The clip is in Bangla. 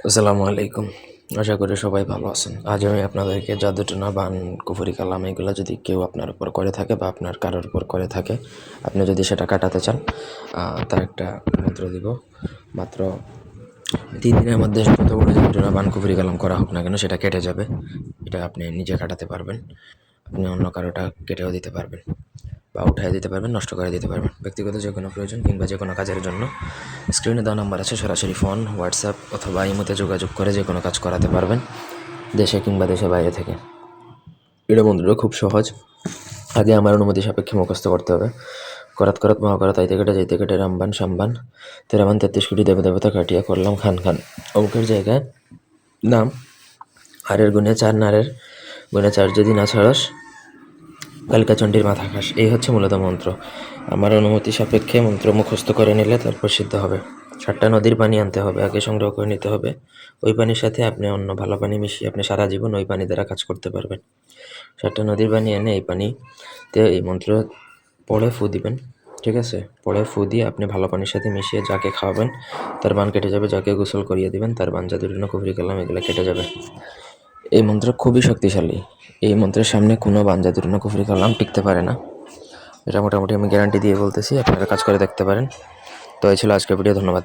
আসসালামু আলাইকুম। আশা করি সবাই ভালো আছেন। আজ আমি আপনাদেরকে জাদুটোনা, বান, কুফরি কালাম এগুলো যদি কেউ আপনার উপর করে থাকে বা আপনার কারোর উপর করে থাকে, আপনি যদি সেটা কাটাতে চান, তার একটা মন্ত্র দিব। মাত্র 3 দিনের মধ্যে যত বড় জাদুটোনা, বান, কুফরি কালাম করা হোক না কেন সেটা কেটে যাবে। এটা আপনি নিজে কাটাতে পারবেন। আপনি অন্য কারোটা কেটেও দিতে পারবেন বা উঠায় দিতে পারবেন, নষ্ট করে দিতে পারবেন। ব্যক্তিগত যে কোনো প্রয়োজন কিংবা যে কোনো কাজের জন্য স্ক্রিনে দেওয়া নাম্বার আছে, সরাসরি ফোন, হোয়াটসঅ্যাপ অথবা ইমোতে যোগাযোগ করে যে কোনো কাজ করাতে পারবেন, দেশে কিংবা দেশের বাইরে থেকে। এটা মন্ত্রটা খুব সহজ। আগে আমার অনুমতি সাপেক্ষে মুখস্থ করতে হবে। করাত করাত মহাকরাত আইতে কেটে যাইতে কেটে রামবান সামবান তেরাবান 33 কোটি দেবতা কাটিয়া করলাম খান খান। অঙ্কের জায়গায় নাম, হারের গুণে 4, নারের গুণে 4, যদি না ছাড়স কালিকাচণ্ডীর মাথা খাস। এই হচ্ছে মূলত মন্ত্র। আমার অনুমতি সাপেক্ষে মন্ত্র মুখস্থ করে নিলে তারপর সিদ্ধ হবে। 7টা নদীর পানি আনতে হবে, আগে সংগ্রহ করে নিতে হবে। ওই পানির সাথে আপনি অন্য ভালো পানি মিশিয়ে আপনি সারা জীবন ওই পানি দ্বারা কাজ করতে পারবেন। 7টা নদীর পানি এনে এই পানিতে এই মন্ত্র পড়ে ফু দিবেন, ঠিক আছে? পড়ে ফু দিয়ে আপনি ভালো পানির সাথে মিশিয়ে যাকে খাওয়াবেন তার বান কেটে যাবে, যাকে গোসল করিয়ে দিবেন তার বান, জাদুটোনা, কুফরি কালাম এগুলো কেটে যাবে। এই মন্ত্র খুবই শক্তিশালী। এই মন্ত্রের সামনে কোনো বান, জাদুটোনা, কুফরি কালাম টিকতে পারে না। এটা মোটামুটি আমি গ্যারান্টি দিয়ে বলতেছি, আপনারা কাজ করে দেখতে পারেন। তো এই ছিল আজকের ভিডিও। ধন্যবাদ।